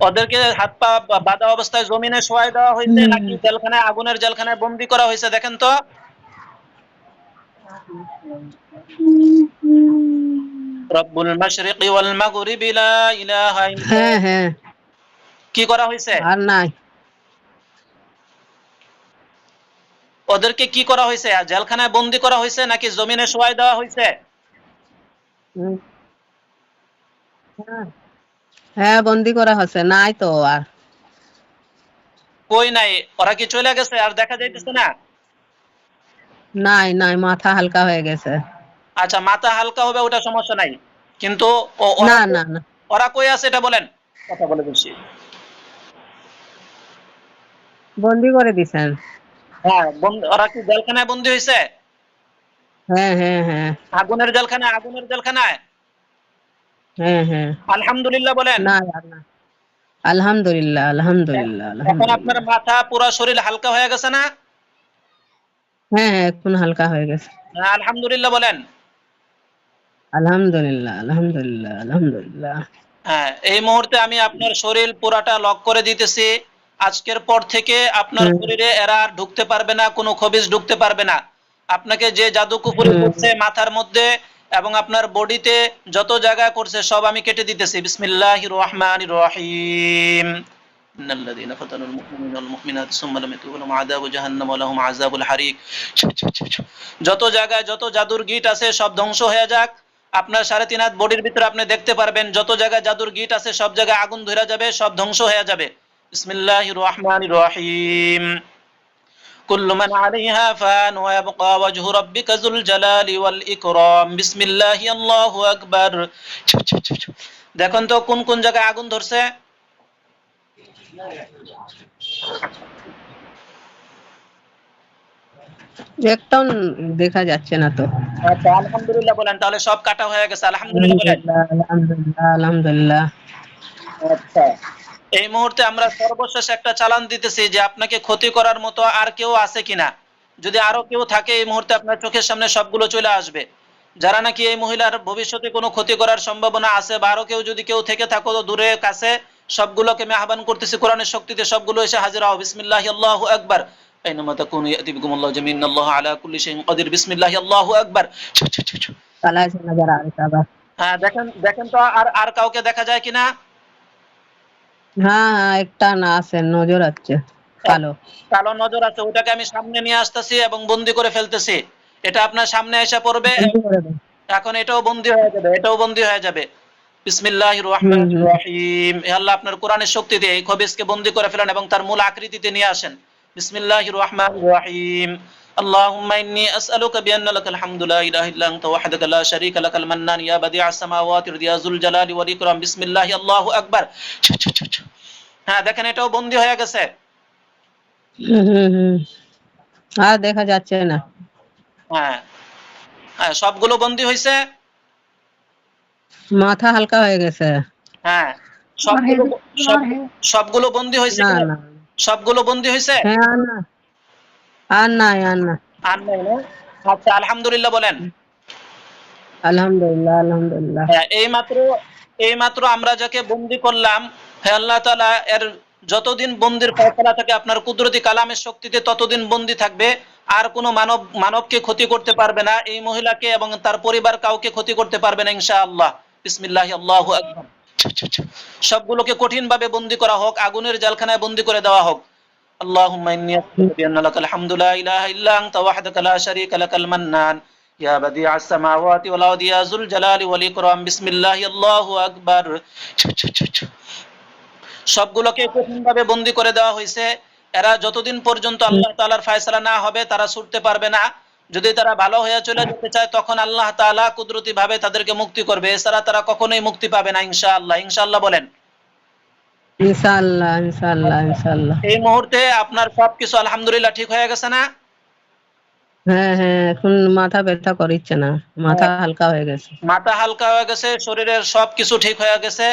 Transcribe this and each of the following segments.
ওদেরকে হাত পা বাঁধা অবস্থায় জমিনে শোয়াই দেওয়া হয়েছে নাকি জেলখানায়, আগুনের জেলখানায় বন্দি করা হয়েছে? দেখেন তো। রব্বুল মাশরিকি ওয়াল মাগরিবি লা ইলাহা ইল্লা। হ্যাঁ হ্যাঁ, কি করা হয়েছে? আর নাই। ওদেরকে কি করা হয়েছে? জেলখানায় বন্দি করা হয়েছে নাকি জমিনে শোয়াই দেওয়া হয়েছে? হ্যাঁ, বন্দি করা হচ্ছে, নাই তো আর। কই নাই? ওরা কি চলে গেছে আর দেখা যাইতেছে না? নাই নাই, মাথা হালকা হয়ে গেছে। আচ্ছা, মাথা হালকা হবে ওটা সমস্যা নাই, কিন্তু না ওরা না না, ওরা কই আছে এটা বলেন। কথা বলে বেশি। বন্দি করে দিছেন। হ্যাঁ, ওরা কি জেলখানায় বন্দি হয়েছে? হ্যাঁ হ্যাঁ হ্যাঁ আগুনের জেলখানায়, আগুনের জেলখানায়। হ্যাঁ হ্যাঁ, আলহামদুলিল্লাহ বলেন। না আর না। আলহামদুলিল্লাহ আলহামদুলিল্লাহ এখন আপনার আলহামদুলিল্লাহ। মাথা পুরো শরীর হালকা হয়ে গেছে না? হ্যাঁ হ্যাঁ, এখন হালকা হয়ে গেছে। হ্যাঁ, আলহামদুলিল্লাহ বলেন। আলহামদুলিল্লাহ আলহামদুলিল্লাহ আলহামদুলিল্লাহ। হ্যাঁ, এই মুহূর্তে আমি আপনার শরীর পুরাটা লক করে দিতেছি। আজকের পর থেকে আপনার হুম শরীরে এরা আর ঢুকতে পারবে না, কোনো খবিস ঢুকতে পারবে না। আপনাকে যে জাদু কুফরি হুম করছে মাথার মধ্যে এবং আপনার বডিতে যত জায়গায় করছে সব আমি কেটে দিতেছি। বিসমিল্লাহির রহমানির রহিম। ইন্নাল্লাযীনা ফাতানুল মুমিনিনা ওয়াল মুমিনাতি সুম্মা লাম ইয়াতুবু লাহুম আযাবু জাহান্নাম ওয়া লাহুম আযাবুল হারিক। যত জায়গায় যত জাদুর গিট আছে সব ধ্বংস হয়ে যাক। আপনার 3.5 হাত বডির ভিতরে আপনি দেখতে পারবেন যত জায়গায় জাদুর গিট আছে সব জায়গায় আগুন ধরে যাবে, সব ধ্বংস হয়ে যাবে। বিসমিল্লাহির রহমানির রহিম। কুল্লু মান আলাইহা ফান ওয়া ইয়াবকা ওয়াজহু রাব্বিকা যুল জালালি ওয়াল ইকরাম। বিসমিল্লাহি আল্লাহু আকবার। দেখুন তো কোন কোন জায়গায় আগুন ধরছে। একটাও দেখা যাচ্ছে না তো। আচ্ছা, আলহামদুলিল্লাহ বলেন, তাহলে সব কাটা হয়ে গেছে। আলহামদুলিল্লাহ বলেন। আলহামদুলিল্লাহ আলহামদুলিল্লাহ আলহামদুলিল্লাহ। আচ্ছা, এই মুহূর্তে আমরা সর্বশেষ একটা চালান দিতেছি যে আপনাকে ক্ষতি করার মতো আর কেউ আছে কিনা। যদি আরো কেউ থাকে এই মুহূর্তে আপনার চোখের সামনে সবগুলো চলে আসবে। যারা নাকি এই মহিলার ভবিষ্যতে কোনো ক্ষতি করার সম্ভাবনা আছে বা আরো কেউ যদি কেউ থেকে থাকো তো দূরে কাছে, সবগুলোকে আমি আহ্বান করতেছি কোরআনের শক্তিতে, সবগুলো এসে হাজির হও। বিসমিল্লাহি আল্লাহু আকবার। আইনামা তাকুনু ইয়াতি বিকুমুল্লাহু জামিআন ইন্নাল্লাহা আলা কুল্লি শাইইন কাদির। বিসমিল্লাহি আল্লাহু আকবার। কালা আছে নজর আরতা বাস। হ্যাঁ, দেখেন দেখেন তো আর আর কাউকে দেখা যায় কিনা। হ্যাঁ হ্যাঁ, একটা না আছে, নজর আছে কালো। কালো নজর আছে, ওটাকে আমি সামনে নিয়ে আসতেছি এবং বন্দি করে ফেলতেছি। এটা আপনার সামনে এসে পড়বে। বন্দি করে দেন। এখন এটাও বন্দি হয়ে যাবে, এটাও বন্দি হয়ে যাবে। বিসমিল্লাহির হুম রহমানির হুম রহিম। হে আল্লাহ, আপনার কোরআনের শক্তি দিয়ে এই খবিসকে বন্দি করে ফেলেন এবং তার মূল আকৃতিতে নিয়ে আসেন। বিসমিল্লাহির রহমানির রহিম। اللهم إني أسألك بأن لك الحمد لا إله إلا أنت وحدك لا شريك لك المنان يا بديع السماوات يا ذو الجلال والإكرام بسم الله الله أكبر। হ্যাঁ, দেখেন এটাও বন্দি হয়ে গেছে। হুম হুম হুম, আর দেখা যাচ্ছে না। হ্যাঁ হ্যাঁ, সবগুলো বন্দি হয়েছে। মাথা হালকা হয়ে গেছে। হ্যাঁ, সবগুলো সব সবগুলো বন্দি হয়েছে না কিনা? না, সবগুলো বন্দি হয়েছে। হ্যাঁ আর না, আর নাই আর না। আর নাই না? আচ্ছা, আলহামদুলিল্লাহ বলেন। আলহামদুলিল্লাহ আলহামদুলিল্লাহ। হ্যাঁ, এইমাত্র আমরা যাকে বন্দি করলাম, হে আল্লাহ তাআলা এর যতদিন বন্দির ফয়সালা থাকে আপনার কুদরতি কালামের শক্তিতে ততদিন বন্দি থাকবে। আর কোনো মানবকে ক্ষতি করতে পারবে না, এই মহিলাকে এবং তার পরিবার কাউকে ক্ষতি করতে পারবে না ইনশাআল্লাহ। বিসমিল্লাহি আল্লাহু আকবার। সবগুলোকে কঠিনভাবে বন্দি করা হোক, আগুনের জেলখানায় বন্দি করে দেওয়া হোক। আল্লাহুম্মা ইন্নী আসআলুকা বিআন্না লাকাল হামদু লা ইলাহা ইল্লা আনতা ওয়াহদাকা লা শারীকা লাকাল মান্নান ইয়া বাদিআস সামাওয়াতি ওয়াল আরদি ইয়া যুল জালালি ওয়াল ইকরাম বিসমিল্লাহি আল্লাহু আকবার। সবগুলোকে কঠিনভাবে বন্দি করে দেওয়া হয়েছে। এরা যতদিন পর্যন্ত আল্লাহ তাআলার ফয়সালা না হবে তারা ছুটতে পারবে না। যদি তারা ভালো হয়ে চলে যেতে চায় তখন আল্লাহ তাআলা কুদরতি ভাবে তাদেরকে মুক্তি করবে, এছাড়া তারা কখনোই মুক্তি পাবে না ইনশাআল্লাহ। ইনশাআল্লাহ বলেন। ইনশাআল্লাহ ইনশাআল্লাহ ইনশাআল্লাহ। এই মুহূর্তে আপনার সবকিছু আলহামদুলিল্লাহ ঠিক হয়ে গেছে না? হ্যাঁ হ্যাঁ, এখন মাথা ব্যথা করিচ্ছে না, মাথা হালকা হয়ে গেছে। মাথা হালকা হয়ে গেছে, শরীরের সবকিছু ঠিক হয়ে গেছে।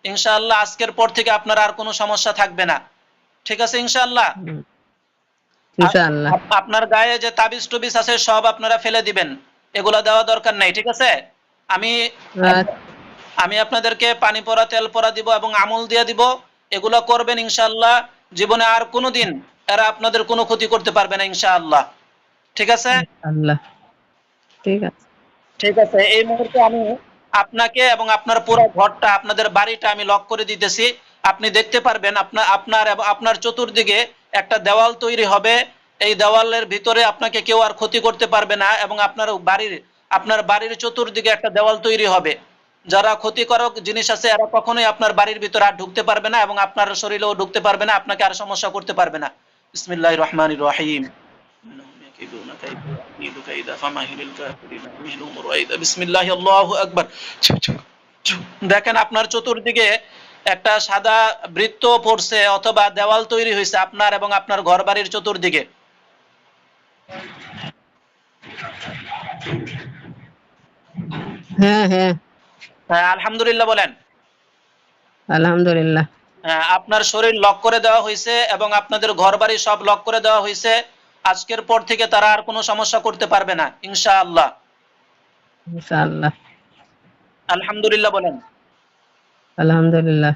ইনশাআল্লাহ আজকের পর থেকে আপনার আর কোনো সমস্যা থাকবে না। ঠিক আছে ইনশাআল্লাহ। হুম, ইনশাআল্লাহ। আপনার গায়ে যে তাবিজ টুবিজ আছে সব আপনারা ফেলে দিবেন, এগুলা দেওয়া দরকার নাই। ঠিক আছে। আমি আচ্ছা, আমি আপনাদেরকে পানি পড়া তেল পড়া দিব এবং আমল দিয়ে দিব, এগুলো করবেন ইনশাআল্লাহ। জীবনে আর কোনোদিন এরা আপনাদের কোনো ক্ষতি করতে পারবে না ইনশাআল্লাহ। ঠিক আছে? আল্লাহ ঠিক আছে। ঠিক আছে, এই মুহূর্তে আমি আপনাকে এবং আপনার পুরো ঘরটা, আপনাদের বাড়িটা আমি লক করে দিতেছি। আপনি দেখতে পারবেন আপনার এবং আপনার চতুর্দিকে একটা দেওয়াল তৈরি হবে। এই দেওয়ালের ভিতরে আপনাকে কেউ আর ক্ষতি করতে পারবে না, এবং আপনার বাড়ির চতুর্দিকে একটা দেওয়াল তৈরি হবে। যারা ক্ষতিকারক জিনিস আছে এরা কখনোই আপনার বাড়ির ভিতরে আর ঢুকতে পারবে না, এবং আপনার শরীরেও ঢুকতে পারবে না, আপনাকে আর সমস্যা করতে পারবে না। বিসমিল্লাহির রহমানির রহিম। إنهم يكيدون كيدا وأكيد كيدا فمهل الكافرين أمهلهم رويدا بسم الله الله أكبر। দেখেন আপনার চতুর্দিকে একটা সাদা বৃত্ত পড়ছে অথবা দেওয়াল তৈরি হয়েছে আপনার এবং আপনার ঘর বাড়ির চতুর্দিকে। হ্যাঁ হ্যাঁ, হ্যাঁ, আলহামদুলিল্লাহ বলেন। আলহামদুলিল্লাহ। হ্যাঁ, আপনার শরীর লক করে দেওয়া হয়েছে এবং আপনাদের ঘর বাড়ি সব লক করে দেওয়া হয়েছে। আজকের পর থেকে তারা আর কোনো সমস্যা করতে পারবে না ইনশাআল্লাহ। ইনশাআল্লাহ। আলহামদুলিল্লাহ বলেন। আলহামদুলিল্লাহ।